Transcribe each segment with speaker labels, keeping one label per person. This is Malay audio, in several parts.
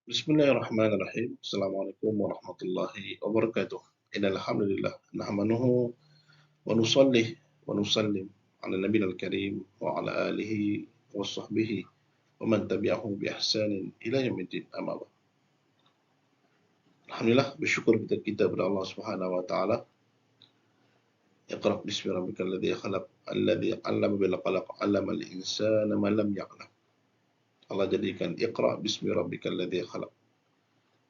Speaker 1: Bismillahirrahmanirrahim. Assalamualaikum warahmatullahi wabarakatuh. Innal hamdalillah nahmanuhu wa nusalli wa nusallim ala nabiyil karim wa ala alihi wa sahbihi wa man tabi'ahum bi ihsanin ila yaumiddin. Amma ba'd. Alhamdulillah, bersyukur kita kepada Allah Subhanahu wa taala. Iqra bismi rabbikal ladzi khalaq alladzi 'allama bil qalam 'allamal insana ma lam ya'lam. Allah jadikan Iqra bismi rabbikal ladzi khalaq.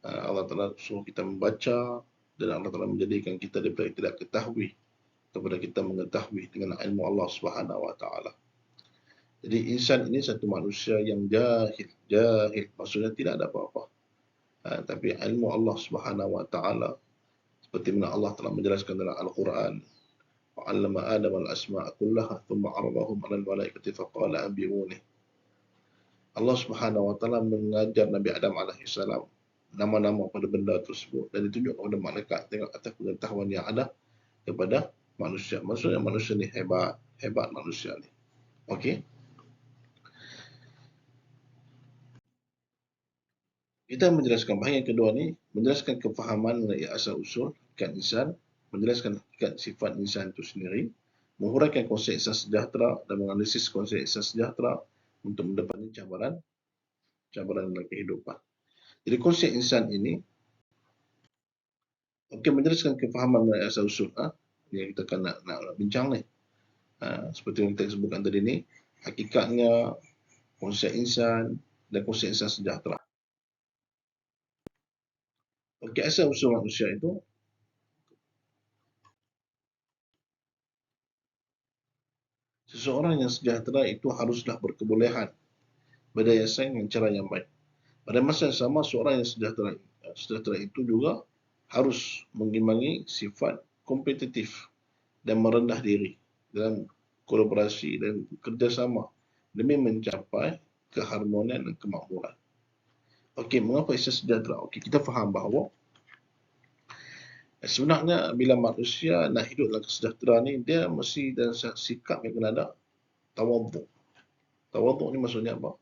Speaker 1: Allah Ta'ala suruh kita membaca dan Allah Ta'ala menjadikan kita daripada tidak ketahui kepada kita mengetahui dengan ilmu Allah Subhanahu Wa Ta'ala. Jadi insan ini satu manusia yang jahil maksudnya tidak ada apa-apa. Tapi ilmu Allah Subhanahu Wa Ta'ala seperti mana Allah telah menjelaskan dalam Al-Quran, wa'allama Adam al-asma'a kullaha thumma 'aradahum 'alal malaikati faqala anbi'uni. Allah Subhanahu Wa Ta'ala mengajar Nabi Adam alaihi salam nama-nama pada benda tersebut dan ditunjuk kepada malaikat tengok atas pengetahuan yang ada kepada manusia. Maksudnya manusia ni hebat manusia ni. Okey. Kita menjelaskan bahagian kedua ni, menjelaskan kefahaman mengenai asal usul hakikat insan, menjelaskan hakikat sifat insan itu sendiri, menghuraikan konsep insan sejahtera dan menganalisis konsep insan sejahtera untuk mendapati cabaran dalam kehidupan. Jadi konsep insan ini menjelaskan kefahaman mengenai asal usul yang kita akan nak bincang ni. Seperti yang kita sebutkan tadi ni, hakikatnya, konsep insan dan konsep insan sejahtera. Okey, asal usul manusia itu seseorang yang sejahtera itu haruslah berkebolehan berdaya saing dengan cara yang baik. Pada masa yang sama, seorang yang sejahtera itu juga harus mengimbangi sifat kompetitif dan merendah diri dalam kolaborasi dan kerjasama demi mencapai keharmonian dan kemakmuran. Okey, mengapa insan sejahtera? Okey, kita faham bahawa sebenarnya bila manusia nak hidup dalam kesejahteraan ni, dia mesti dalam sikap yang kena ada tawaduk. Tawaduk ni maksudnya apa?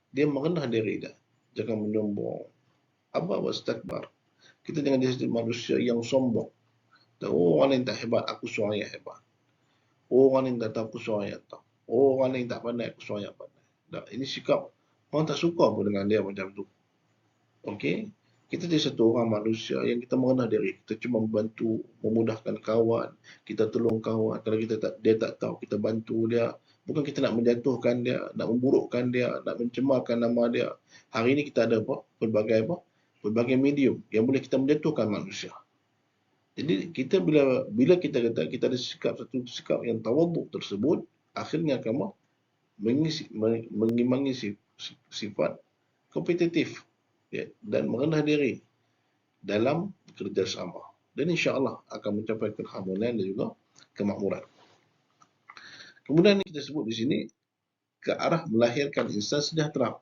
Speaker 1: Dia merendah diri dia. Jangan menyombong. Apa wastakbar. Kita jangan jadi manusia yang sombong. Orang lain tak hebat, aku seorang yang hebat. Orang lain tak tahu, aku seorang yang tahu. Orang lain tak pandai, aku seorang yang pandai. Ini sikap orang tak suka pun dengan dia macam tu. Okey, kita jadi satu orang manusia yang kita merendah diri. Kita cuma membantu, memudahkan kawan, kita tolong kawan. Kalau dia tak tahu, kita bantu dia. Bukan kita nak menjatuhkan dia, nak memburukkan dia, nak mencemarkan nama dia. Hari ini kita ada pelbagai medium yang boleh kita menjatuhkan manusia. Jadi kita bila kita kata kita ada satu sikap yang tawaduk tersebut, akhirnya kamu mengimbangi sifat kompetitif dan merendah diri dalam kerjasama. Dan insya-Allah akan mencapai keharmonian dan juga kemakmuran. Kemudian kita sebut di sini ke arah melahirkan insan sejahtera.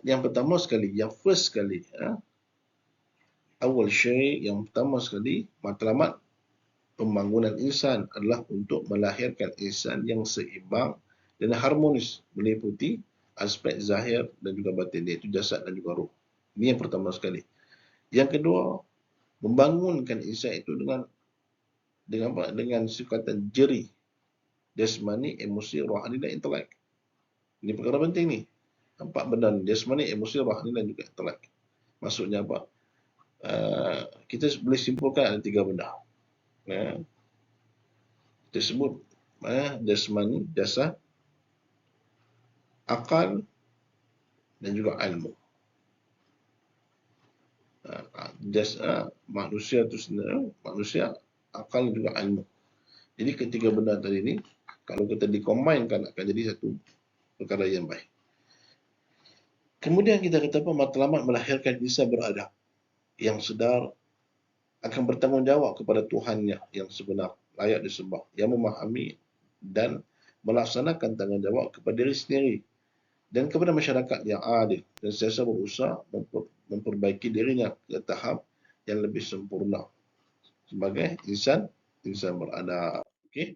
Speaker 1: Yang pertama sekali, awal syai' yang pertama sekali, matlamat pembangunan insan adalah untuk melahirkan insan yang seimbang dan harmonis meliputi aspek zahir dan juga batin, iaitu jasad dan juga ruh. Ini yang pertama sekali. Yang kedua, membangunkan insan itu dengan sifatan jeri, jasmani, emosi, rohani dan intelek. Ini perkara penting ni. Empat benda ni, jasmani, emosi, rohani dan juga intelek. Maksudnya apa? Kita boleh simpulkan ada tiga benda. Kita sebut jasmani, jasad, akal dan juga ilmu. Manusia itu sendiri, manusia, akal dan juga ilmu. Jadi ketiga benda tadi ni, kalau kita dikombinkan akan jadi satu perkara yang baik. Kemudian kita kata apa? Matlamat melahirkan insan beradab, yang sedar, akan bertanggungjawab kepada Tuhannya yang sebenar, layak disembah, yang memahami dan melaksanakan tanggungjawab kepada diri sendiri dan kepada masyarakat yang adil dan sentiasa berusaha memperbaiki dirinya ke tahap yang lebih sempurna sebagai insan beradab. Okey.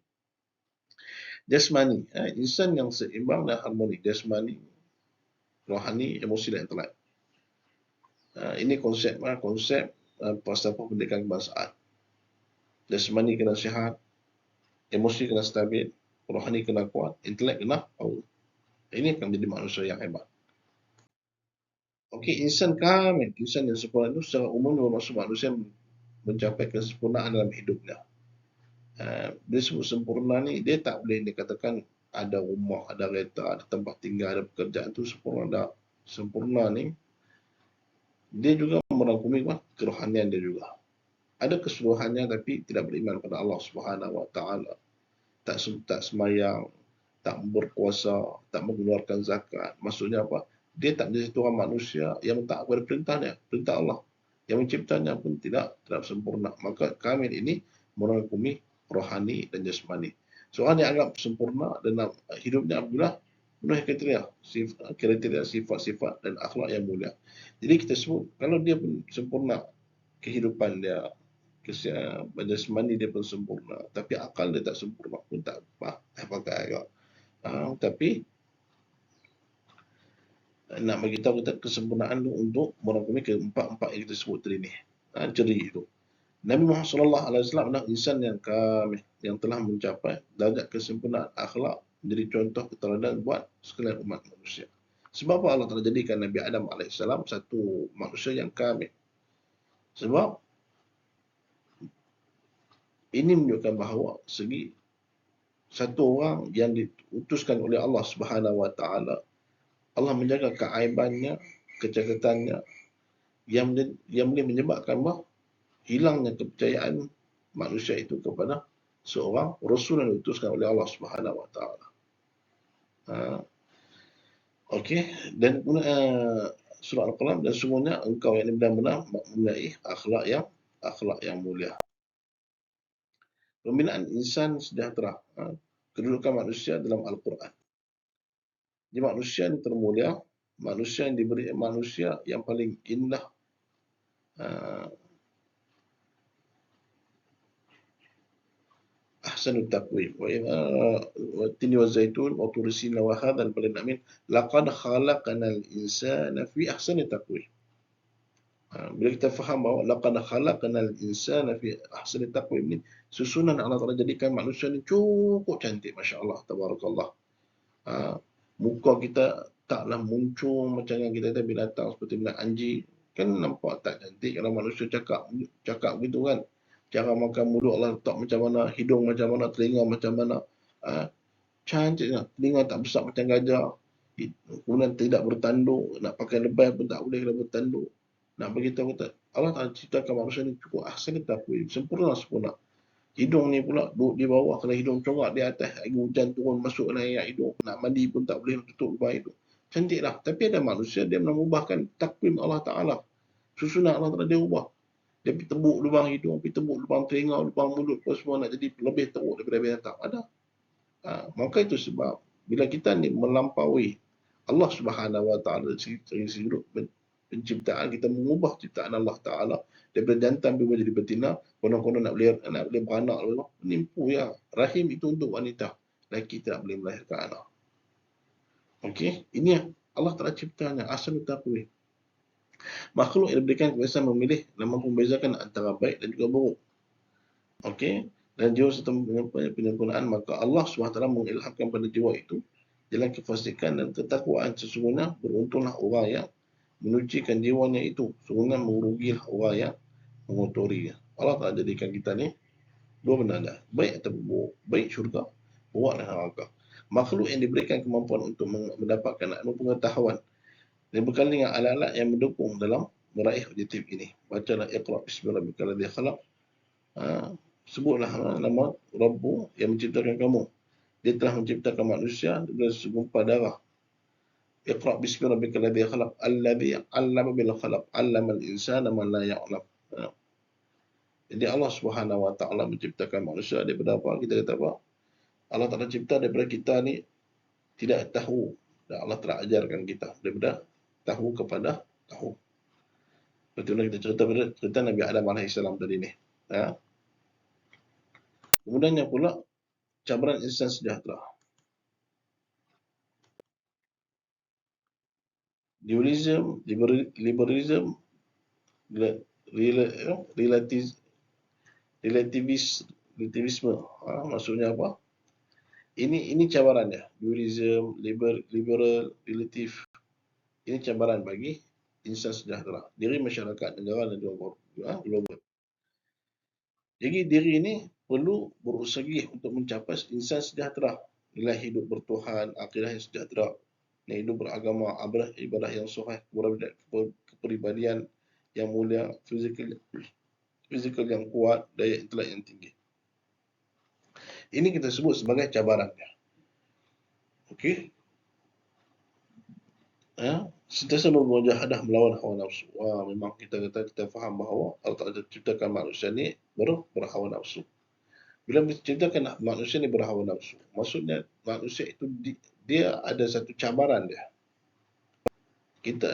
Speaker 1: Jasmani, insan yang seimbang dan harmoni. Jasmani, rohani, emosi dan intelek. Ini konsep falsafah pendidikan kebangsaan. Jasmani kena sihat, emosi kena stabil, rohani kena kuat, intelek kena power. Ini akan menjadi manusia yang hebat. Okey, insan kamil, insan yang sempurna itu secara umum bermaksud manusia yang mencapai kesempurnaan dalam hidupnya. Dia sebut sempurna ni, dia tak boleh dikatakan ada rumah, ada kereta, ada tempat tinggal, ada pekerjaan tu sempurna. Sempurna ni, dia juga merangkumi kerohanian dia juga. Ada keseluruhannya tapi tidak beriman pada Allah Subhanahu Wa Taala. Tak semayang, tak berpuasa, tak mengeluarkan zakat. Maksudnya apa? Dia tak menjadi seorang manusia yang taat kepada perintah Allah. Yang menciptanya pun tidak sempurna. Maka kamil ini merangkumi rohani dan jasmani. Seorang yang anggap sempurna dalam hidupnya apabila penuh kriteria sifat-sifat dan akhlak yang mulia. Jadi kita sebut kalau dia pun sempurna kehidupan dia, jasmani dia pun sempurna, tapi akal dia tak sempurna pun tak apa, tak pakai agak. Tapi nak bagi tahu kita kesempurnaan tu untuk merangkumi keempat-empat yang kita sebut tadi ni. Ciri itu. Nabi Muhammad sallallahu alaihi wasallam adalah insan yang kamil, yang telah mencapai darjat kesempurnaan akhlak, menjadi contoh keteladanan buat sekalian umat manusia. Sebab apa Allah telah jadikan Nabi Adam alaihissalam satu manusia yang kamil? Sebab ini menunjukkan bahawa satu orang yang diutuskan oleh Allah Subhanahu Wa Taala, Allah menjaga keaibannya, kecakatannya, yang boleh menyebabkan hilangnya kepercayaan manusia itu kepada seorang Rasul yang diutuskan oleh Allah Subhanahu Wa Taala. Okey, dan surah Al-Qalam, dan semuanya engkau yang benar-benar mempunyai akhlak yang mulia. Pembinaan insan sejahtera, kedudukan manusia dalam Al-Quran. Jadi manusia yang termulia, manusia yang diberi manusia yang paling indah, ahsanut taqwim wa tini wa zaitun wa turi sina wa hadzal baladil amin laqad khalaqnal insana fi ahsani taqwim. Bila kita faham bahawa laqad khalaqnal insana fi ahsani taqwim ni, susunan Allah Taala jadikan manusia ni cukup cantik, masya-Allah, tabarakallah. Muka kita taklah muncul macam yang kita ada binatang seperti binatang anjing, kan nampak tak cantik. Kalau manusia cakap begitu kan, cara makan mulut Allah letak macam mana, hidung macam mana, telinga macam mana, cantiknya. Telinga tak besar macam gajah, kemudian tidak bertanduk, nak pakai lebay pun tak boleh kalau bertanduk. Nak beritahu kita, Allah Taala ciptakan manusia ni cukup ahsan taqwim, sempurna. Hidung ni pula duduk di bawah, kalau hidung corak di atas, air hujan turun masuk dalam air hidung, nak mandi pun tak boleh tutup lubang hidung. Cantiklah. Tapi ada manusia, dia mengubahkan takwim Allah Ta'ala. Susunan Allah Ta'ala dia ubah. Dia pergi tebuk lubang hidung, pergi tebuk lubang telinga, lubang mulut, semua nak jadi lebih teruk daripada binatang. Ada. Maka itu sebab, bila kita ni melampaui Allah Subhanahu Wa Ta'ala dari sudut penciptaan, kita mengubah ciptaan Allah Ta'ala daripada jantan berubah jadi betina, konon-konon nak boleh beranak, menipu ya. Rahim itu untuk wanita, lelaki tidak boleh melahirkan anak. Okey, ini Allah Ta'ala ciptanya, asal taqwim. Makhluk yang diberikan kebiasaan memilih dan mampu membezakan antara baik dan juga buruk. Okey, dan jiwa serta penyempurnaan, maka Allah SWT mengilhamkan pada jiwa itu jalan kefasikan dan ketakwaan. Sesungguhnya beruntunglah orang yang menyucikan jiwanya itu, sesungguhnya merugilah orang yang mengotorinya. Allah Ta'ala jadikan kita ni dua benda, baik atau buruk, baik syurga, buruk dan neraka. Makhluk yang diberikan kemampuan untuk mendapatkan pengetahuan dan bekal dengan alat-alat yang mendukung dalam meraih objektif ini. Bacalah Iqra bismi rabbikal ladzi khalaq. Sebutlah nama Rabbu yang menciptakan kamu. Dia telah menciptakan manusia dari segumpal darah. Iqra bismi rabbikal ladzi khalaq alladzi 'allama bil khalaq 'allamal insana ma la ya'lam. Jadi Allah Subhanahu Wa Taala menciptakan manusia daripada apa? Kita kata apa? Allah Taala cipta daripada kita ni tidak tahu, dan Allah telah ajarkan kita daripada tahu kepada tahu. Betul kita cerita Nabi Adam alaihissalam tadi ni. Kemudiannya pula cabaran insan sejahtera. Liberalism relativisme. Maksudnya apa? Ini cabarannya. Dualism, liberal, relative. Ini cabaran bagi insan sejahtera, diri masyarakat, negara dan global. Jadi diri ini perlu berusaha untuk mencapai insan sejahtera, nilai hidup bertuhan, akidah yang sejahtera, nilai hidup beragama, ibadah yang sahih, kepribadian yang mulia, fizikal yang kuat, daya intelek yang tinggi. Ini kita sebut sebagai cabarannya. Okey. Sentiasa bermujahadah melawan hawa nafsu. Memang kita faham bahawa Allah Ta'ala ciptakan manusia ni berhawa nafsu. Bila menciptakan manusia ni berhawa nafsu, maksudnya manusia itu dia ada satu cabaran dia.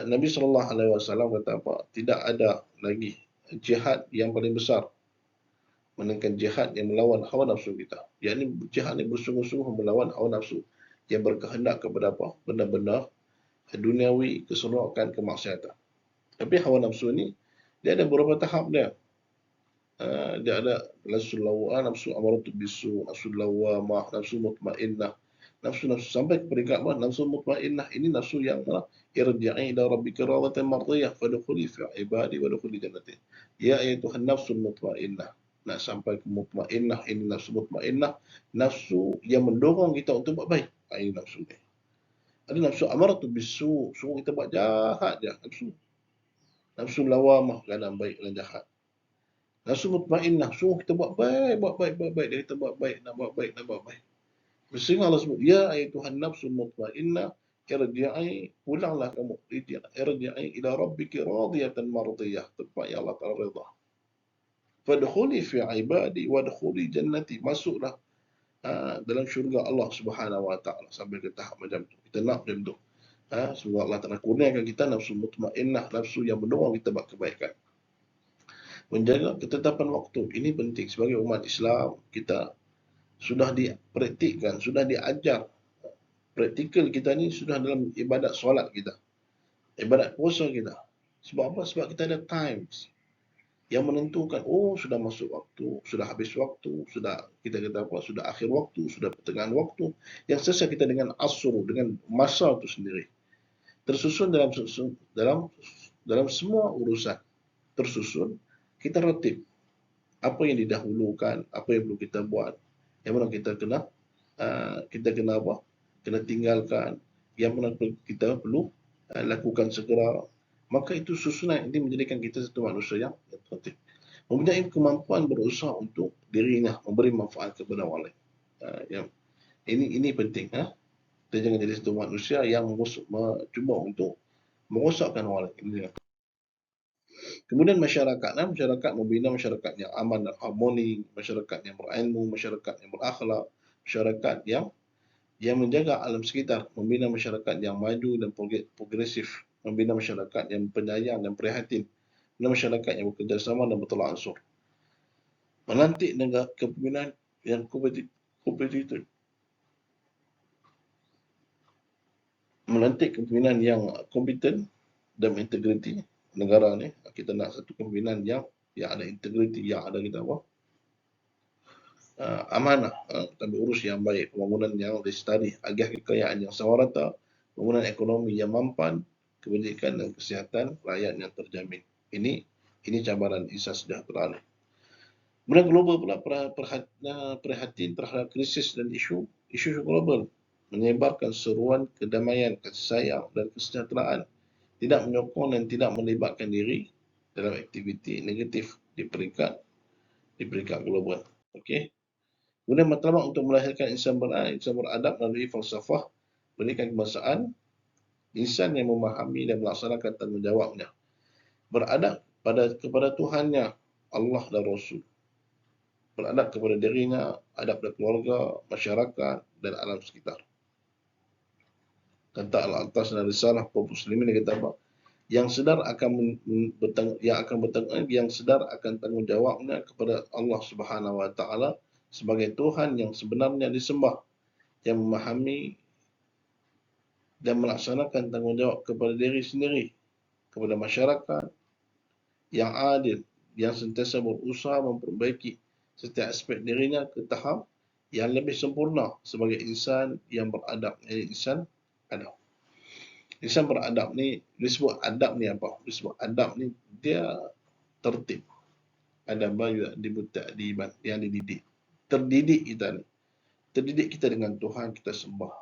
Speaker 1: Nabi SAW kata apa? Tidak ada lagi jihad yang paling besar melainkan jihad yang melawan hawa nafsu kita. Yakni jihad yang bersungguh-sungguh melawan hawa nafsu yang berkehendak kepada apa? Benda-benda duniawi, keseronokan, kemaksiatan. Tapi hawa nafsu ni dia ada beberapa tahap dia. Dia ada nafsu lawwamah, nafsu amaratul bisu, nafsu lawwamah, nafsu mutmainnah. Nafsu sampai ke peringkat apa? Nafsu mutmainnah ini nafsu yang irji'i ila rabbika radatan mardiyah fadkhuli fi ibadi wadkhuli jannati. Ya ayyatuhan nafsul mutmainnah. Nak sampai ke mutmainnah, ini nafsu mutmainnah, nafsu yang mendorong kita untuk buat baik. Ini nafsu ni. Ada nafsu amaratul bisu, suruh kita buat jahat je, nafsu lawamah, keadaan baik dan jahat. Nafsu mutmainnah, suruh kita buat baik. Dia kata buat baik, nak buat baik. Sehingga Allah sebut, ya ayyatuhan nafsul mutmainnah, irji'i, pulanglah kamu, irji'i ila rabbiki radiyatan mardiyah, tempat yang Allah Ta'ala redha. Fadkhuli fi ibadi wadkhuli jannati, masuklah dalam syurga Allah Subhanahu Wa Ta'ala, sampai ke tahap macam tu. Kita nak macam tu. Semoga Allah Ta'ala kurniakan kita nafsu mutmainnah, nafsu yang mendorong kita buat kebaikan. Menjaga ketetapan waktu, ini penting. Sebagai umat Islam, kita sudah dipraktikkan, sudah diajar. Praktikal kita ni sudah dalam ibadat solat kita, ibadat puasa kita. Sebab apa? Sebab kita ada times yang menentukan, sudah masuk waktu, sudah habis waktu, sudah kita kata apa, sudah akhir waktu, sudah pertengahan waktu, yang selesai kita dengan asr, dengan masa itu sendiri. Tersusun dalam semua urusan, tersusun, kita ratib apa yang didahulukan, apa yang perlu kita buat, yang mana kita kena apa? Kena tinggalkan, yang mana kita perlu lakukan segera. Maka itu susunan ini menjadikan kita satu manusia yang tertib. Mempunyai kemampuan berusaha untuk dirinya, memberi manfaat kepada orang lain. Ini penting. Kita jangan jadi satu manusia yang cuba untuk merosakkan orang lain. Kemudian masyarakat membina masyarakat yang aman dan harmoni, masyarakat yang berilmu, masyarakat yang berakhlak, masyarakat yang menjaga alam sekitar, membina masyarakat yang maju dan progresif, membina masyarakat yang penyayang dan prihatin, dan masyarakat yang bekerjasama dan bertolak ansur. Melantik negara kepimpinan yang kompetitif. Melantik kepimpinan yang kompeten dan integriti negara ni. Kita nak satu kepimpinan yang ada integriti, yang ada kita apa? Amanah, tapi urus yang baik, pembangunan yang lestari, agih kekayaan yang sawarata, pembangunan ekonomi yang mampan, kebajikan dan kesihatan rakyat yang terjamin. Ini cabaran insan sejahtera. Kemudian global pula perhatian terhadap krisis dan isu global, menyebarkan seruan kedamaian, kasih sayang dan kesejahteraan, tidak menyokong dan tidak melibatkan diri dalam aktiviti negatif di peringkat global. Okey. Kemudian matlamat untuk melahirkan insan beradab melalui falsafah pendidikan kebangsaan, insan yang memahami dan melaksanakan tanggungjawabnya, beradab kepada Tuhannya, Allah dan Rasul, beradab kepada dirinya, adab kepada keluarga, masyarakat dan alam sekitar. Kata Al-Atas dan Risalah kaum muslimin, dia kata apa? Yang sedar akan tanggungjawabnya kepada Allah Subhanahu Wa Ta'ala sebagai Tuhan yang sebenarnya disembah, yang memahami dan melaksanakan tanggungjawab kepada diri sendiri, kepada masyarakat, yang adil, yang sentiasa berusaha memperbaiki setiap aspek dirinya ke tahap yang lebih sempurna sebagai insan yang beradab. Insan adab. Insan beradab ni, disebut adab ni apa? Disebut adab ni dia tertib. Adab juga disebut ta'diban, yang dididik. Terdidik kita ni. Terdidik kita dengan Tuhan kita sembah.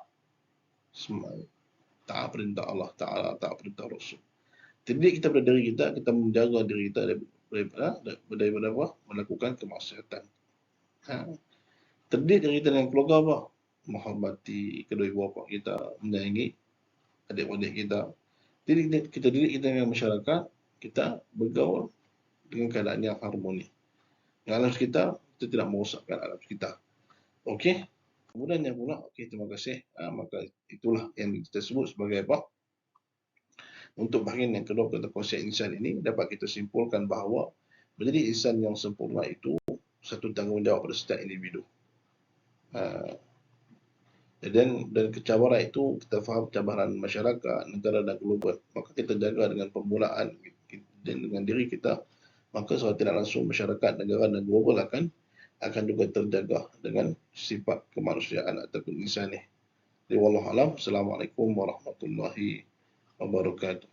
Speaker 1: Taat perintah Allah Ta'ala, taat perintah Rasul. Terdidik kita pada diri kita, kita menjaga diri kita daripada apa? Melakukan kemaksiatan. Terdidik diri kita dengan keluarga apa? Menghormati kedua ibu bapa kita, menyayangi adik-adik kita. Kita didik kita dengan masyarakat, kita bergaul dengan keadaan yang harmoni. Dengan alam kita tidak merosakkan alam kita. Okey. Kemudian yang pula, okey, terima kasih. Maka itulah yang kita sebut sebagai apa? Untuk bahagian yang kedua tentang konsep insan ini, dapat kita simpulkan bahawa menjadi insan yang sempurna itu satu tanggungjawab pada setiap individu. Dan kecabaran itu, kita faham cabaran masyarakat, negara dan global. Maka kita jaga dengan permulaan dan dengan diri kita, maka secara tidak langsung masyarakat, negara dan global akan juga terjaga dengan sifat kemanusiaan ataupun insani. Wallahualam. Assalamualaikum warahmatullahi wabarakatuh.